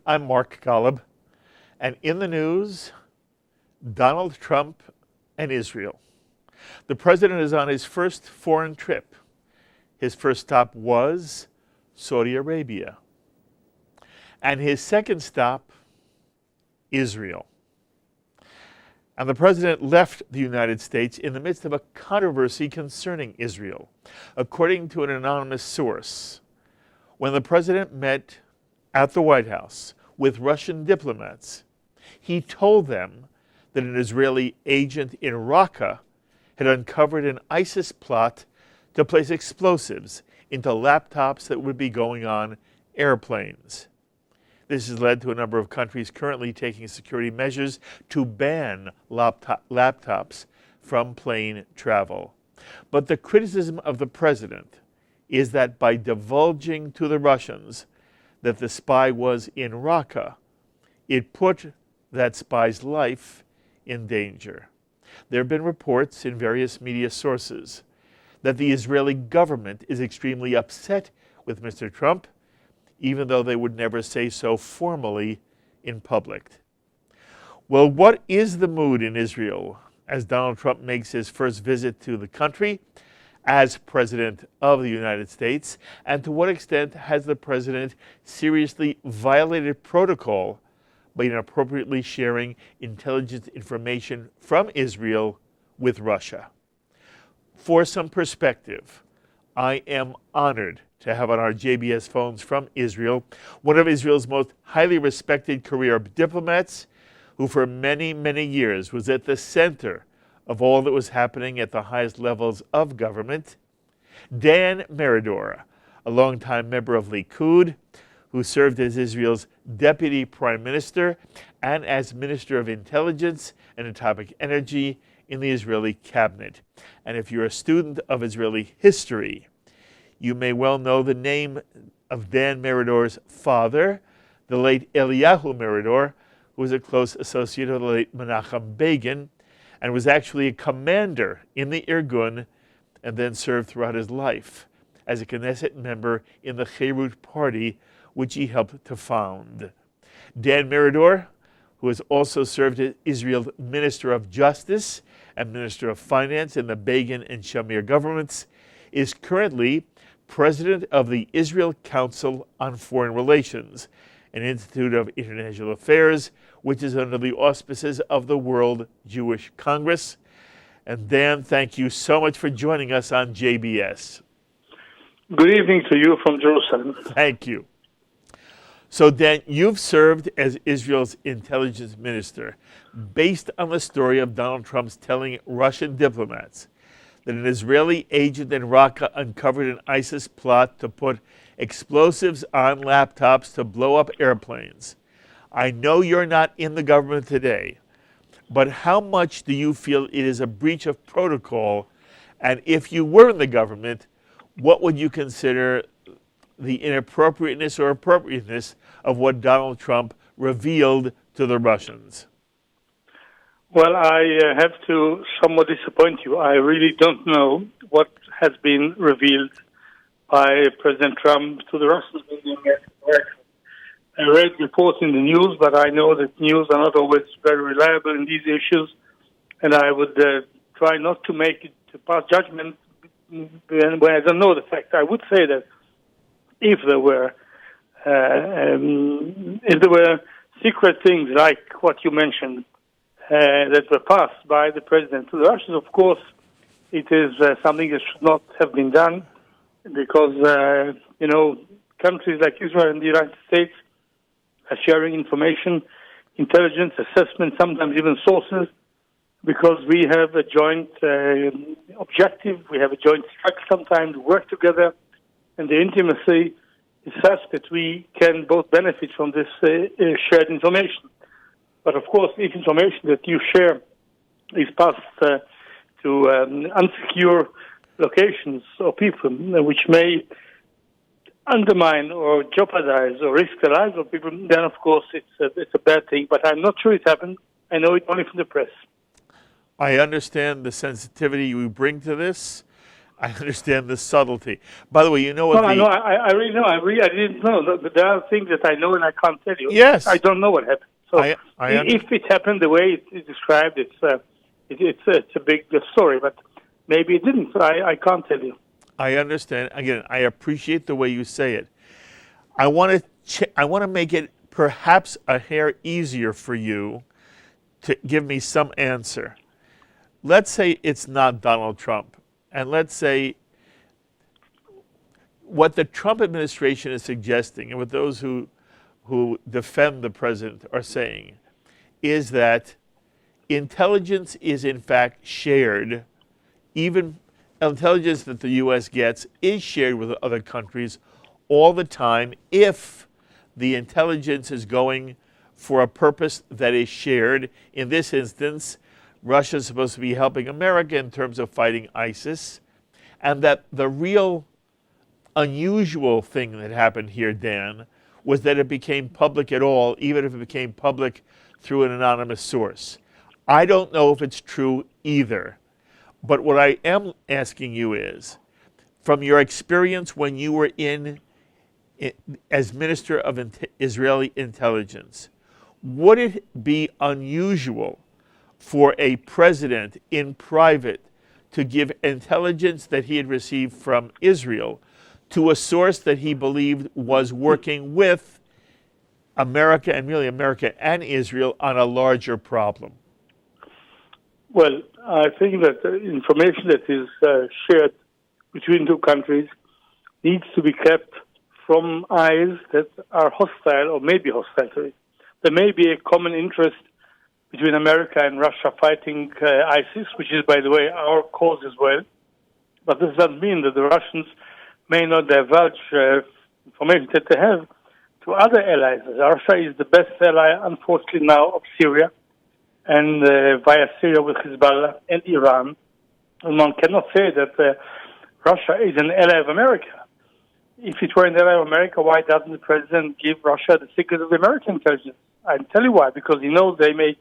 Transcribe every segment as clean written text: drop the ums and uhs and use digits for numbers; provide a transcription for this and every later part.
I'm Mark Golub, and in the news, Donald Trump and Israel. The president is on his first foreign trip. His first stop was Saudi Arabia. And his second stop, Israel. And the president left the United States in the midst of a controversy concerning Israel. According to an anonymous source, when the president met at the White House with Russian diplomats, he told them that an Israeli agent in Raqqa had uncovered an ISIS plot to place explosives into laptops that would be going on airplanes. This has led to a number of countries currently taking security measures to ban laptops from plane travel. But the criticism of the president is that by divulging to the Russians that the spy was in Raqqa, it put that spy's life in danger. There have been reports in various media sources that the Israeli government is extremely upset with Mr. Trump, even though they would never say so formally in public. Well, what is the mood in Israel as Donald Trump makes his first visit to the country as President of the United States? And to what extent has the President seriously violated protocol by inappropriately sharing intelligence information from Israel with Russia? For some perspective, I am honored to have on our JBS phones from Israel one of Israel's most highly respected career diplomats, who for many, many years was at the center of all that was happening at the highest levels of government, Dan Meridor, a longtime member of Likud, who served as Israel's deputy prime minister and as Minister of Intelligence and Atomic Energy in the Israeli cabinet. And if you're a student of Israeli history, you may well know the name of Dan Meridor's father, the late Eliyahu Meridor, who was a close associate of the late Menachem Begin, and was actually a commander in the Irgun, and then served throughout his life as a Knesset member in the Cherut party, which he helped to found. Dan Meridor, who has also served as Israel's Minister of Justice and Minister of Finance in the Begin and Shamir governments, is currently President of the Israel Council on Foreign Relations, an institute of international affairs which is under the auspices of the World Jewish Congress. And Dan, thank you so much for joining us on JBS. Good evening to you from Jerusalem. Thank you. So Dan, you've served as Israel's intelligence minister based on the story of Donald Trump's telling Russian diplomats that an Israeli agent in Raqqa uncovered an ISIS plot to put explosives on laptops to blow up airplanes. I know you're not in the government today, but how much do you feel it is a breach of protocol? And if you were in the government, what would you consider the inappropriateness or appropriateness of what Donald Trump revealed to the Russians? Well, I have to somewhat disappoint you. I really don't know what has been revealed by President Trump to the Russians. I read reports in the news, but I know that news are not always very reliable in these issues, and I would try not to make it to pass judgment when I don't know the facts. I would say that if there were secret things like what you mentioned that were passed by the president to the Russians, of course, it is something that should not have been done, because countries like Israel and the United States are sharing information, intelligence, assessment, sometimes even sources, because we have a joint objective, we have a joint struggle sometimes, work together, and the intimacy is such that we can both benefit from this shared information. But of course, if information that you share is passed to unsecure locations or people, which may undermine or jeopardize or risk the lives of people, then of course it's a bad thing. But I'm not sure it happened. I know it only from the press. I understand the sensitivity you bring to this, I understand the subtlety. By the way, you know No, what I know. the I really know. I didn't know. But there are things that I know and I can't tell you. I yes, don't know what happened. So I under, if it happened the way it's described, it's a big story. But maybe it didn't. So I can't tell you. I understand. Again, I appreciate the way you say it. I want to make it perhaps a hair easier for you to give me some answer. Let's say it's not Donald Trump, and let's say what the Trump administration is suggesting, and what those who defend the president are saying, is that intelligence is in fact shared. Even intelligence that the U.S. gets is shared with other countries all the time if the intelligence is going for a purpose that is shared. In this instance, Russia is supposed to be helping America in terms of fighting ISIS, and that the real unusual thing that happened here, Dan, was that it became public at all, even if it became public through an anonymous source. I don't know if it's true either. But what I am asking you is, from your experience when you were as Minister of Israeli Intelligence, would it be unusual for a president in private to give intelligence that he had received from Israel to a source that he believed was working with America, and really America and Israel, on a larger problem? Well, I think that the information that is shared between two countries needs to be kept from eyes that are hostile or may be hostile to it. There may be a common interest between America and Russia fighting ISIS, which is, by the way, our cause as well. But this doesn't mean that the Russians may not divulge information that they have to other allies. Russia is the best ally, unfortunately, now of Syria, and via Syria with Hezbollah and Iran. And one cannot say that Russia is an ally of America. If it were an ally of America, why doesn't the president give Russia the secret of American intelligence? I'll tell you why. Because he knows they may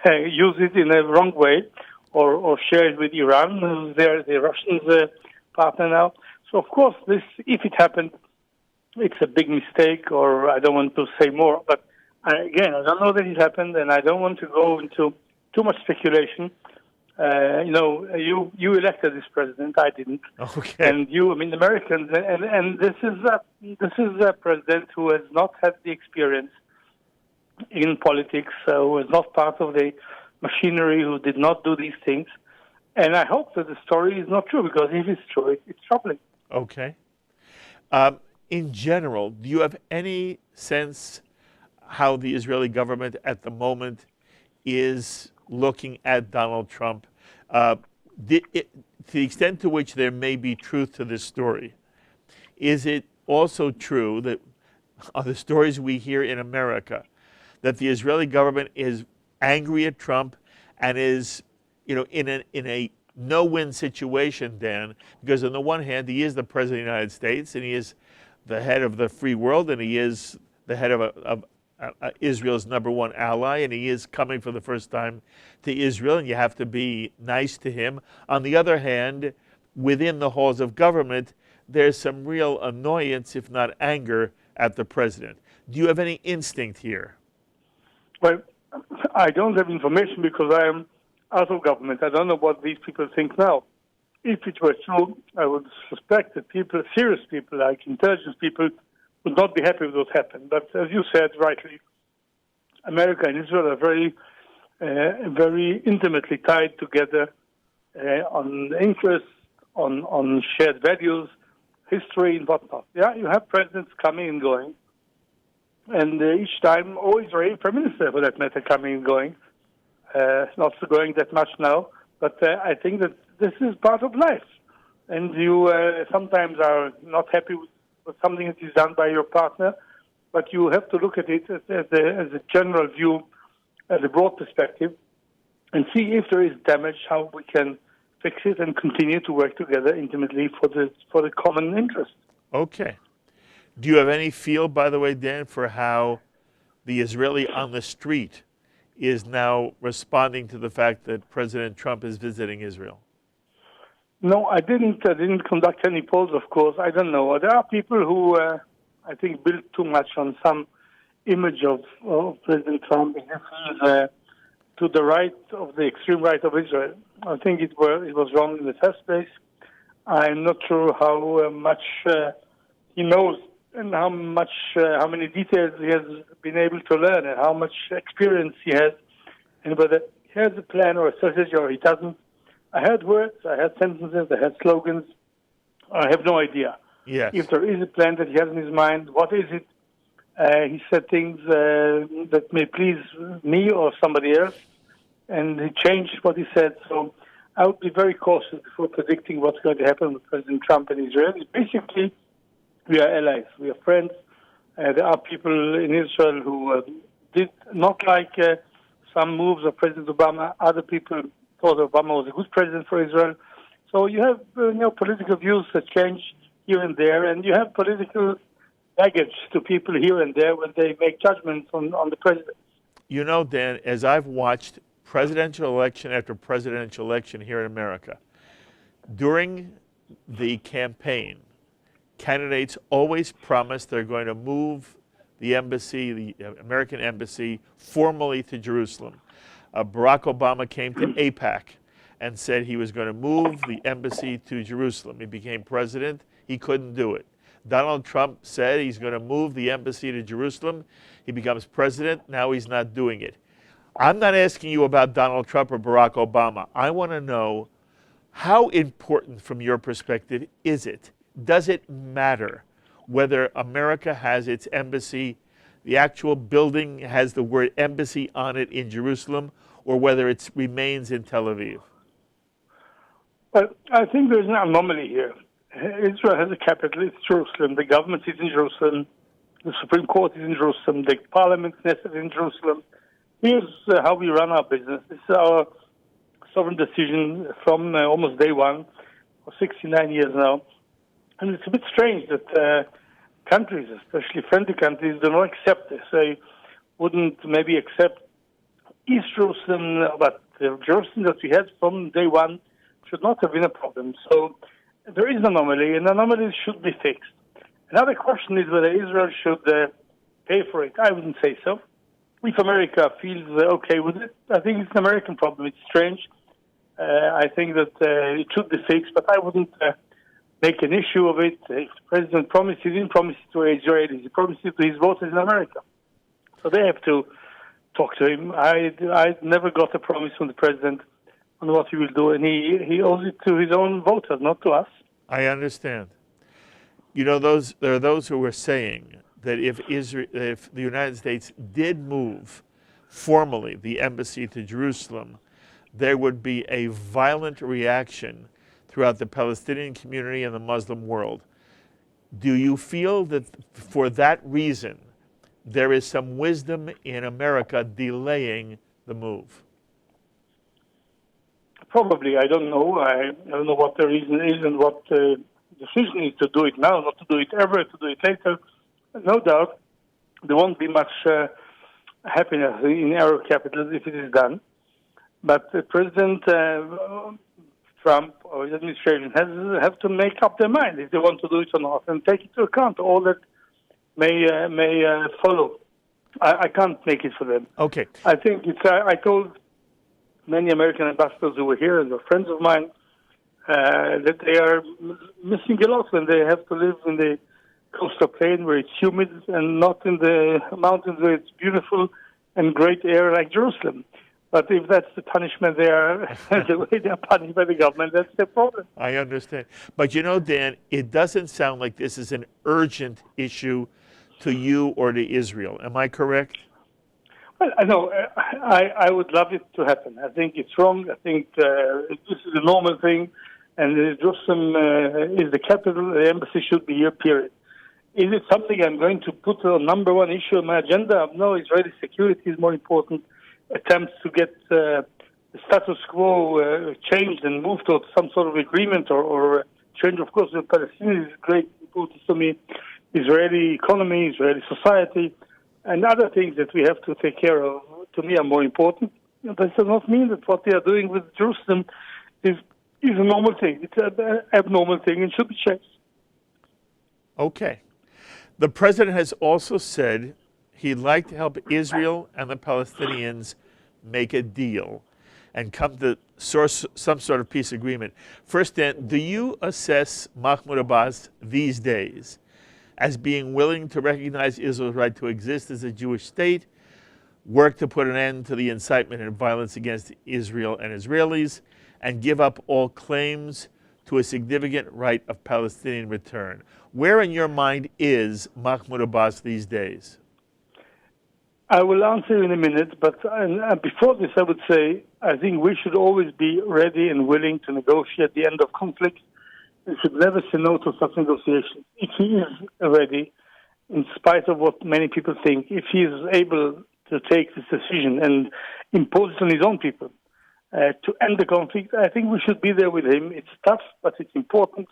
use it in a wrong way or share it with Iran, who's the Russians' partner now. So, of course, this, if it happened, it's a big mistake, or I don't want to say more. But, again, I don't know that it happened, and I don't want to go into too much speculation. You elected this president. I didn't. Okay. And Americans, and this is a president who has not had the experience in politics, who was not part of the machinery, who did not do these things. And I hope that the story is not true, because if it's true, it's troubling. Okay. In general, do you have any sense how the Israeli government at the moment is looking at Donald Trump? To the extent to which there may be truth to this story, is it also true that the stories we hear in America, that the Israeli government is angry at Trump and is, in a no-win situation, Dan, because on the one hand, he is the president of the United States, and he is the head of the free world, and he is the head of Israel's number one ally, and he is coming for the first time to Israel, and you have to be nice to him. On the other hand, within the halls of government, there's some real annoyance, if not anger, at the president. Do you have any instinct here? Well, I don't have information because I am out of government. I don't know what these people think now. If it were true, I would suspect that serious people like intelligence people, would not be happy with what happened. But as you said rightly, America and Israel are very intimately tied together on interests, on shared values, history, and whatnot. Yeah, you have presidents coming and going, and each time, always a prime minister, for that matter, coming and going. Not so going that much now, but I think that this is part of life. And you sometimes are not happy with something that is done by your partner, but you have to look at it as a general view, as a broad perspective, and see if there is damage, how we can fix it and continue to work together intimately for the common interest. Okay. Do you have any feel, by the way, Dan, for how the Israeli on the street is now responding to the fact that President Trump is visiting Israel? No, I didn't. I didn't conduct any polls, of course. I don't know. There are people who, I think, build too much on some image of President Trump. He is to the right of the extreme right of Israel. I think it was wrong in the first place. I'm not sure how much he knows and how many details he has been able to learn and how much experience he has, and whether he has a plan or a strategy or he doesn't. I heard words, I heard sentences, I heard slogans. I have no idea. Yes. If there is a plan that he has in his mind, what is it? He said things that may please me or somebody else, and he changed what he said. So I would be very cautious before predicting what's going to happen with President Trump and Israel. Basically, we are allies. We are friends. There are people in Israel who did not like some moves of President Obama. Other people thought Obama was a good president for Israel. So you have political views that change here and there, and you have political baggage to people here and there when they make judgments on the president. You know, Dan, as I've watched presidential election after presidential election here in America, during the campaign, candidates always promise they're going to move the embassy, the American embassy, formally to Jerusalem. Barack Obama came to AIPAC and said he was going to move the embassy to Jerusalem. He became president. He couldn't do it. Donald Trump said he's going to move the embassy to Jerusalem. He becomes president. Now he's not doing it. I'm not asking you about Donald Trump or Barack Obama. I want to know, how important from your perspective is it? Does it matter whether America has its embassy, the actual building has the word embassy on it in Jerusalem, or whether it remains in Tel Aviv? Well, I think there's an anomaly here. Israel has a capital, it's Jerusalem. The government is in Jerusalem. The Supreme Court is in Jerusalem. The Parliament, Knesset is in Jerusalem. Here's how we run our business. This is our sovereign decision from almost day one, for 69 years now. And it's a bit strange that countries, especially friendly countries, do not accept this. They wouldn't maybe accept East Jerusalem, but the Jerusalem that we had from day one should not have been a problem. So there is an anomaly, and anomalies should be fixed. Another question is whether Israel should pay for it. I wouldn't say so. If America feels okay with it, I think it's an American problem. It's strange. I think that it should be fixed, but I wouldn't make an issue of it. If the president promised, he didn't promise it to Israelis. He promised it to his voters in America. So they have to talk to him. I never got a promise from the president on what he will do, and he owes it to his own voters, not to us. I understand. You know, there are those who are saying that if the United States did move formally the embassy to Jerusalem, there would be a violent reaction throughout the Palestinian community and the Muslim world. Do you feel that for that reason, there is some wisdom in America delaying the move? Probably. I don't know. I don't know what the reason is and what the decision is to do it now, not to do it ever, to do it later. No doubt there won't be much happiness in Arab capitals if it is done. But President Trump or his administration have to make up their mind if they want to do it or not, and take into account all that may follow. I can't make it for them. Okay. I think it's. I told many American ambassadors who were here and were friends of mine that they are missing a lot when they have to live in the coastal plain where it's humid and not in the mountains where it's beautiful and great air like Jerusalem. But if that's the punishment they are, the way they are punished by the government, that's their problem. I understand. But you know, Dan, it doesn't sound like this is an urgent issue to you or to Israel. Am I correct? Well, I know. I would love it to happen. I think it's wrong. I think this is a normal thing. And Jerusalem is the capital. The embassy should be here, period. Is it something I'm going to put on number one issue on my agenda? No, Israeli security is more important. Attempts to get the status quo changed and moved to some sort of agreement or change, of course, with Palestinians is great importance to me. Israeli economy, Israeli society, and other things that we have to take care of, to me, are more important. This does not mean that what they are doing with Jerusalem is is a normal thing. It's an abnormal thing and should be changed. Okay. The president has also said he'd like to help Israel and the Palestinians make a deal and come to some sort of peace agreement. First, Dan, do you assess Mahmoud Abbas these days as being willing to recognize Israel's right to exist as a Jewish state, work to put an end to the incitement and violence against Israel and Israelis, and give up all claims to a significant right of Palestinian return? Where in your mind is Mahmoud Abbas these days? I will answer in a minute, but before this, I would say I think we should always be ready and willing to negotiate the end of conflict. We should never say no to such negotiations. If he is ready, in spite of what many people think, if he is able to take this decision and impose it on his own people to end the conflict, I think we should be there with him. It's tough, but it's important.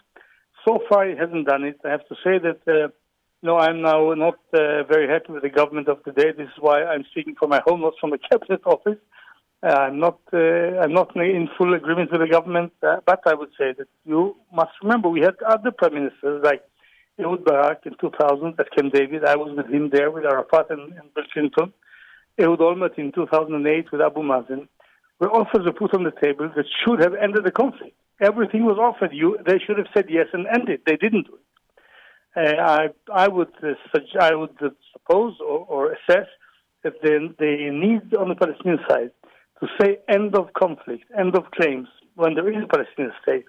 So far, he hasn't done it. I have to say that I'm now not very happy with the government of today. This is why I'm speaking from my home, not from the cabinet office. I'm not in full agreement with the government, but I would say that you must remember we had other prime ministers like Ehud Barak in 2000 at Camp David. I was with him there with Arafat and Bill Clinton. Ehud Olmert in 2008 with Abu Mazen. Where offers were put on the table that should have ended the conflict. Everything was offered. They should have said yes and ended. They didn't do it. I would suppose or assess that the need on the Palestinian side to say end of conflict, end of claims, when there is a Palestinian state,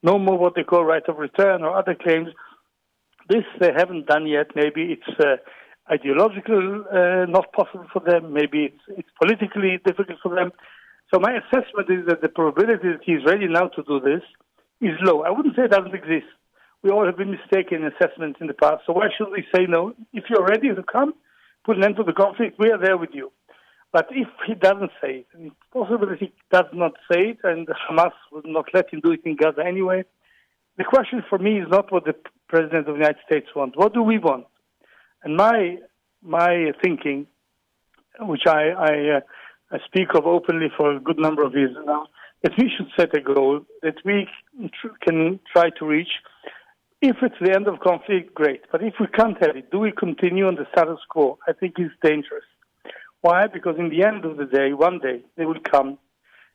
no more what they call right of return or other claims. This they haven't done yet. Maybe it's ideological, not possible for them. Maybe it's politically difficult for them. So my assessment is that the probability that he's ready now to do this is low. I wouldn't say it doesn't exist. We all have been mistaken in assessments in the past. So why should we say no? If you're ready to come, put an end to the conflict, we are there with you. But if he doesn't say it, and it's possible that he does not say it, and Hamas will not let him do it in Gaza anyway, the question for me is not what the President of the United States wants. What do we want? And my thinking, which I speak of openly for a good number of years now, that we should set a goal that we can try to reach. If it's the end of conflict, great. But if we can't have it, do we continue on the status quo? I think it's dangerous. Why? Because in the end of the day, one day, they will come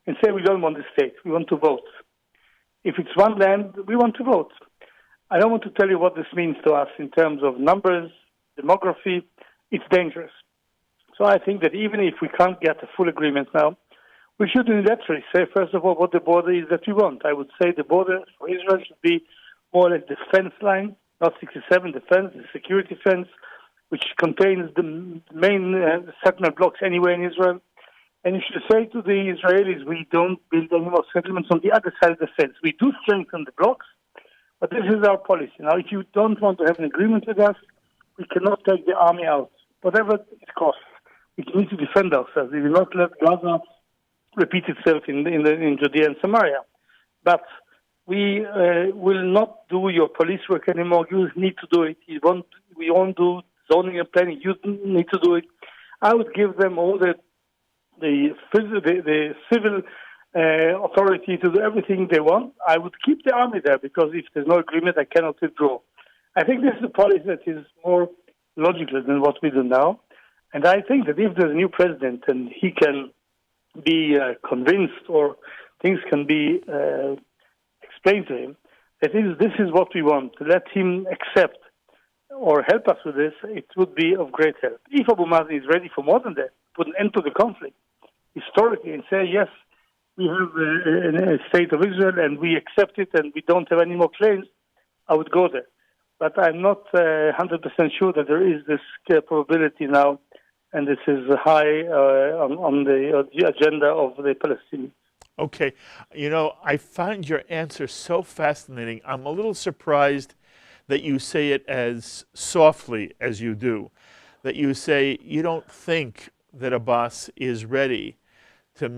and say, we don't want the state, we want to vote. If it's one land, we want to vote. I don't want to tell you what this means to us in terms of numbers, demography. It's dangerous. So I think that even if we can't get a full agreement now, we should unilaterally say, first of all, what the border is that we want. I would say the border for Israel should be more or less the fence line, not 67, the fence, the security fence, which contains the main settlement blocks anywhere in Israel. And you should say to the Israelis, we don't build any more settlements on the other side of the fence. We do strengthen the blocks, but this is our policy. Now, if you don't want to have an agreement with us, we cannot take the army out, whatever it costs. We need to defend ourselves. We will not let Gaza repeat itself in Judea and Samaria. But we will not do your police work anymore. You need to do it. We won't do zoning and planning. You need to do it. I would give them all the civil authority to do everything they want. I would keep the army there because if there's no agreement, I cannot withdraw. I think this is a policy that is more logical than what we do now. And I think that if there's a new president and he can be convinced or things can be explained to him, that this is what we want, to let him accept or help us with this, it would be of great help. If Abu Mazen is ready for more than that, put an end to the conflict historically and say, yes, we have a state of Israel and we accept it and we don't have any more claims, I would go there. But I'm not 100% sure that there is this probability now, and this is high on the agenda of the Palestinians. Okay. You know, I find your answer so fascinating. I'm a little surprised that you say it as softly as you do, that you say you don't think that Abbas is ready to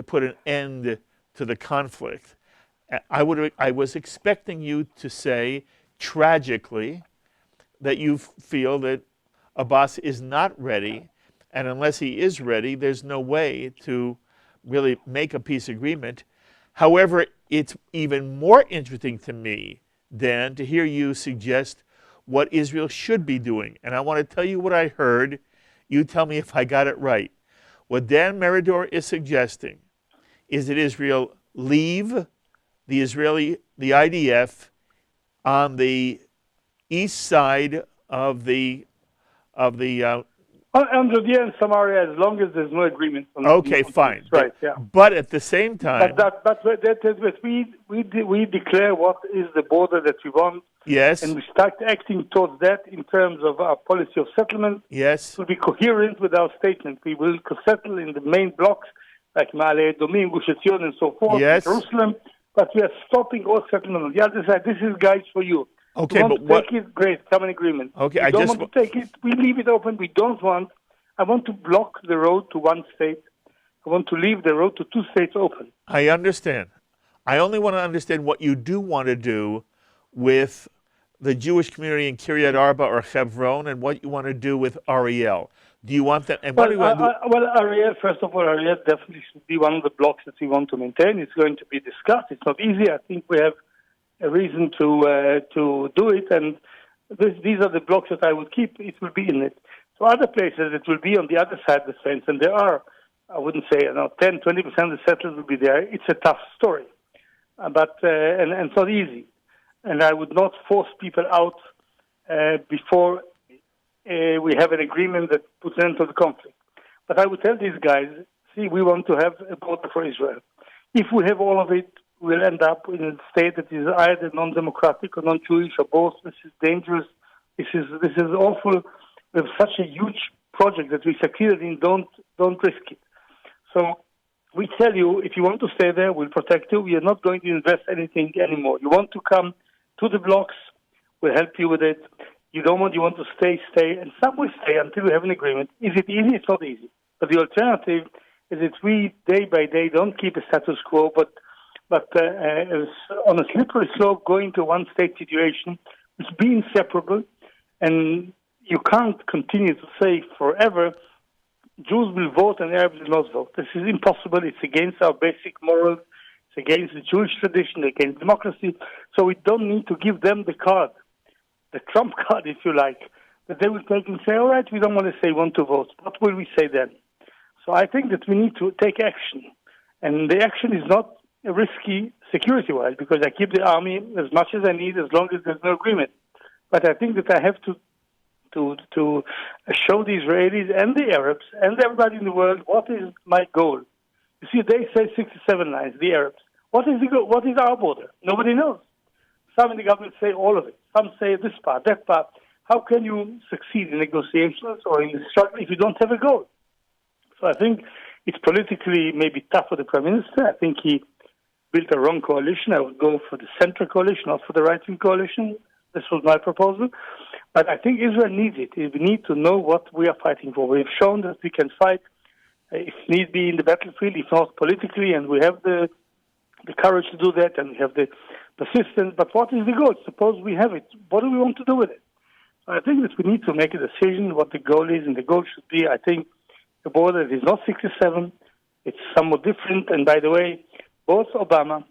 put an end to the conflict. I was expecting you to say, tragically, that you feel that Abbas is not ready, and unless he is ready, there's no way to really make a peace agreement. However, it's even more interesting to me, Dan, to hear you suggest what Israel should be doing. And I want to tell you what I heard. You tell me if I got it right. What Dan Meridor is suggesting is that Israel leave the IDF on the east side of the On Judea and Samaria, as long as there's no agreement. Okay, fine. Peace, right? Yeah. But at the same time, we declare what is the border that we want, yes, and we start acting towards that in terms of our policy of settlement. yes, To be coherent with our statement, we will settle in the main blocks like Ma'ale Edomim, Gush Etzion, and so forth, yes, Jerusalem. But we are stopping all settlement on the other side. This is guys for you. Okay, you want but to what? take it, great, come an agreement. Okay, we don't want to take it. We leave it open. We don't want. I want to block the road to one state. I want to leave the road to two states open. I understand. I only want to understand what you do want to do with the Jewish community in Kiryat Arba or Hebron, and what you want to do with Ariel. Do you want that? And what do you want to do? Well, Ariel, first of all, Ariel definitely should be one of the blocks that we want to maintain. It's going to be discussed. It's not easy. I think we have a reason to do it, and these are the blocks that I would keep. It will be in it. So other places, it will be on the other side of the fence, and there are, I wouldn't say, 10, 20% of the settlers will be there. It's a tough story, but and it's not easy. And I would not force people out before we have an agreement that puts an end to the conflict. But I would tell these guys, see, we want to have a border for Israel. If we have all of it, we'll end up in a state that is either non-democratic or non-Jewish or both. This is dangerous. This is awful. We have such a huge project that we succeeded in. Don't risk it. So we tell you, if you want to stay there, we'll protect you. We are not going to invest anything anymore. You want to come to the blocks, we'll help you with it. You want to stay, and some will stay until we have an agreement. Is it easy? It's not easy. But the alternative is that we, day by day, don't keep a status quo, but on a slippery slope, going to one-state situation, it's be inseparable, and you can't continue to say forever, Jews will vote and Arabs will not vote. This is impossible. It's against our basic morals. It's against the Jewish tradition, against democracy. So we don't need to give them the card, the Trump card, if you like, that they will take and say, all right, we don't want to say want to vote. What will we say then? So I think that we need to take action. And the action is not risky security-wise, because I keep the army as much as I need as long as there's no agreement. But I think that I have to show the Israelis and the Arabs and everybody in the world what is my goal. You see, they say 67 lines, the Arabs. What is the goal? What is our border? Nobody knows. Some in the government say all of it. Some say this part, that part. How can you succeed in negotiations or in the struggle if you don't have a goal? So I think it's politically maybe tough for the Prime Minister. I think he built a wrong coalition. I would go for the center coalition, not for the right-wing coalition. This was my proposal. But I think Israel needs it. We need to know what we are fighting for. We've shown that we can fight, if need be, in the battlefield, if not politically, and we have the courage to do that, and we have the persistence. But what is the goal? Suppose we have it. What do we want to do with it? So I think that we need to make a decision what the goal is, and the goal should be, I think, a border that is not 67. It's somewhat different. And by the way, both Obama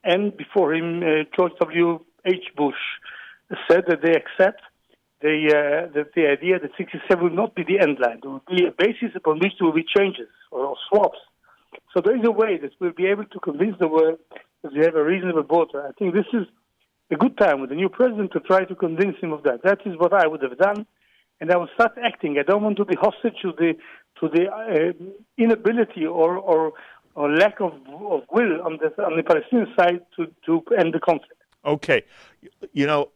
and before him, George W. H. Bush said that they accept that the idea that 67 will not be the end line. There will be a basis upon which there will be changes or swaps. So there is a way that we'll be able to convince the world that we have a reasonable border. I think this is a good time with the new president to try to convince him of that. That is what I would have done, and I will start acting. I don't want to be hostage to the inability or lack of will on the Palestinian side to end the conflict. Okay. You know,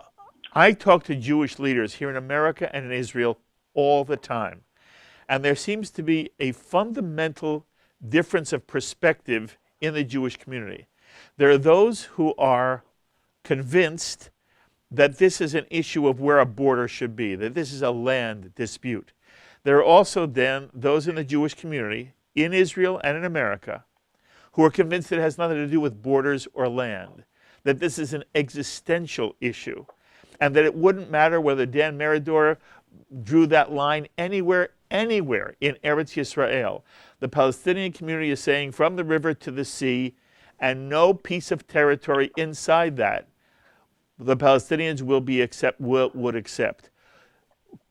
I talk to Jewish leaders here in America and in Israel all the time. And there seems to be a fundamental difference of perspective in the Jewish community. There are those who are convinced that this is an issue of where a border should be, that this is a land dispute. There are also then those in the Jewish community, in Israel and in America, who are convinced that it has nothing to do with borders or land, that this is an existential issue, and that it wouldn't matter whether Dan Meridor drew that line anywhere in Eretz Yisrael. The Palestinian community is saying from the river to the sea, and no piece of territory inside that the Palestinians would accept.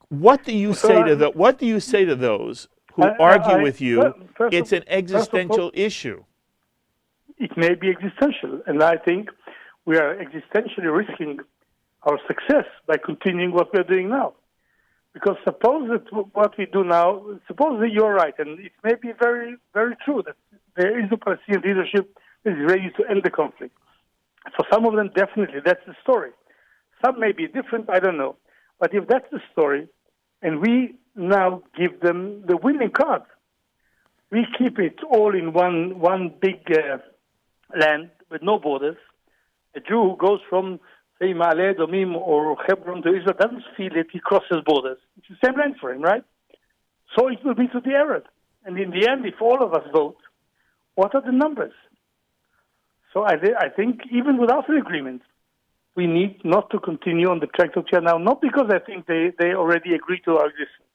What do you say to what do you say to those who argue with you it's an existential issue? It may be existential, and I think we are existentially risking our success by continuing what we're doing now. Because suppose that what we do now, suppose that you're right, and it may be very, very true that there is a Palestinian leadership that is ready to end the conflict. For some of them, definitely, that's the story. Some may be different, I don't know. But if that's the story, and we now give them the winning card, we keep it all in one big land with no borders. A Jew who goes from, say, Ma'ale Adumim or Hebron to Israel doesn't feel it, he crosses borders. It's the same land for him, right? So it will be to the Arab. And in the end, if all of us vote, what are the numbers? So I think even without an agreement, we need not to continue on the track that we are now, not because I think they already agree to our existence.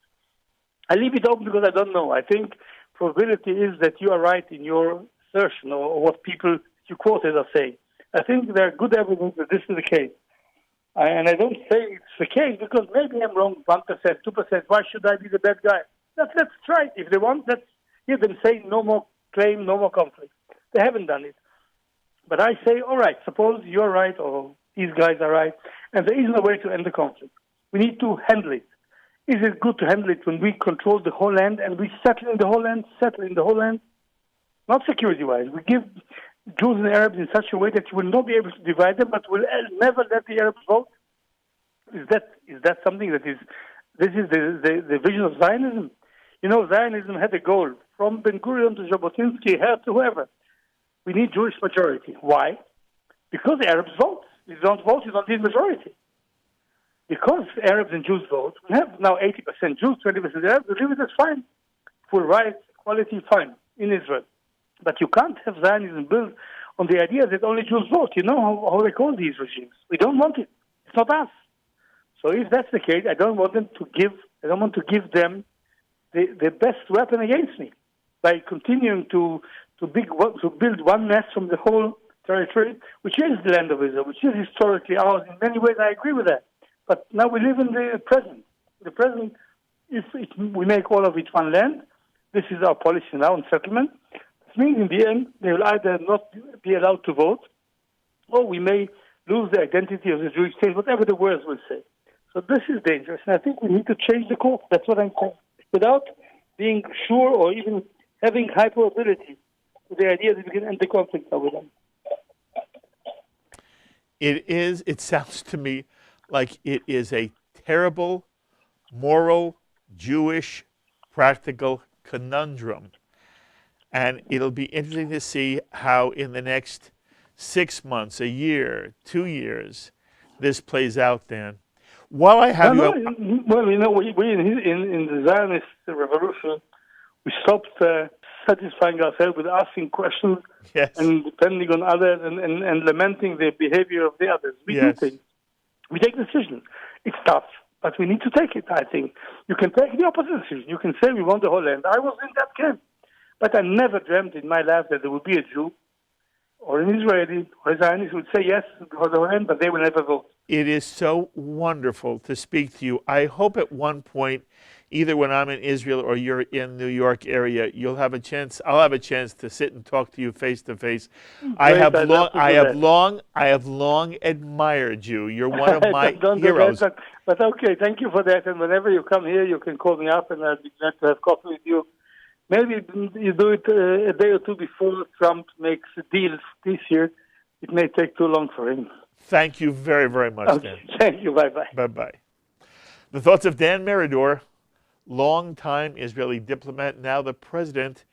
I leave it open because I don't know. I think probability is that you are right in your assertion or what people you quoted are saying. I think there are good evidence that this is the case. And I don't say it's the case because maybe I'm wrong 1%, 2%. Why should I be the bad guy? Let's try it. If they want, let's hear them say no more claim, no more conflict. They haven't done it. But I say, all right, suppose you're right or these guys are right, and there is no way to end the conflict. We need to handle it. Is it good to handle it when we control the whole land and we settle in the whole land? Not security-wise. We give Jews and Arabs in such a way that you will not be able to divide them, but will never let the Arabs vote? Is that something that is... This is the vision of Zionism? You know, Zionism had a goal from Ben-Gurion to Jabotinsky, Herz, to whoever. We need Jewish majority. Why? Because the Arabs vote. If you don't vote, you don't need majority. Because Arabs and Jews vote, we have now 80% Jews, 20% Arabs. We live it as fine. Full rights, equality, fine, in Israel. But you can't have Zionism built on the idea that only Jews vote. You know how they call these regimes. We don't want it. It's not us. So if that's the case, I don't want to give them the best weapon against me by continuing to build one nest from the whole territory, which is the land of Israel, which is historically ours. In many ways, I agree with that. But now we live in the present. The present, if we make all of it one land, this is our policy now on settlement. This means in the end, they will either not be allowed to vote, or we may lose the identity of the Jewish state, whatever the words will say. So this is dangerous, and I think we need to change the course. That's what I'm saying. Without being sure or even having high probability to the idea that we can end the conflict over them. It sounds to me like it is a terrible, moral, Jewish, practical conundrum. And it'll be interesting to see how in the next 6 months, a year, 2 years, this plays out, Dan. While I have well, you know, we in the Zionist revolution, we stopped satisfying ourselves with asking questions and depending on others and lamenting the behavior of the others. We do things. We take decisions. It's tough, but we need to take it, I think. You can take the opposite decision. You can say we want the whole land. I was in that camp. But I never dreamt in my life that there would be a Jew or an Israeli or a Zionist who would say yes for the whole land, but they will never vote. It is so wonderful to speak to you. I hope at one point, either when I'm in Israel or you're in New York area, I'll have a chance to sit and talk to you face to face. I have long admired you. You're one of my heroes. But okay, thank you for that. And whenever you come here, you can call me up and I'll be glad to have coffee with you. Maybe you do it a day or two before Trump makes a deal this year. It may take too long for him. Thank you very, very much, Dan. Thank you. Bye-bye. Bye-bye. The thoughts of Dan Meridor, longtime Israeli diplomat, now the president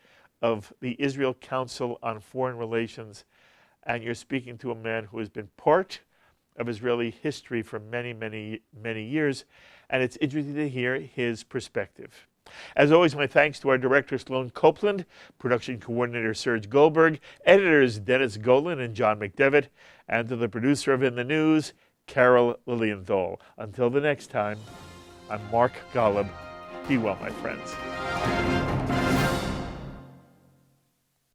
of the Israel Council on Foreign Relations. And you're speaking to a man who has been part of Israeli history for many, many, many years. And it's interesting to hear his perspective. As always, my thanks to our director, Sloan Copeland, production coordinator, Serge Goldberg, editors, Dennis Golan and John McDevitt, and to the producer of In the News, Carol Lilienthal. Until the next time, I'm Mark Golub. Be well, my friends.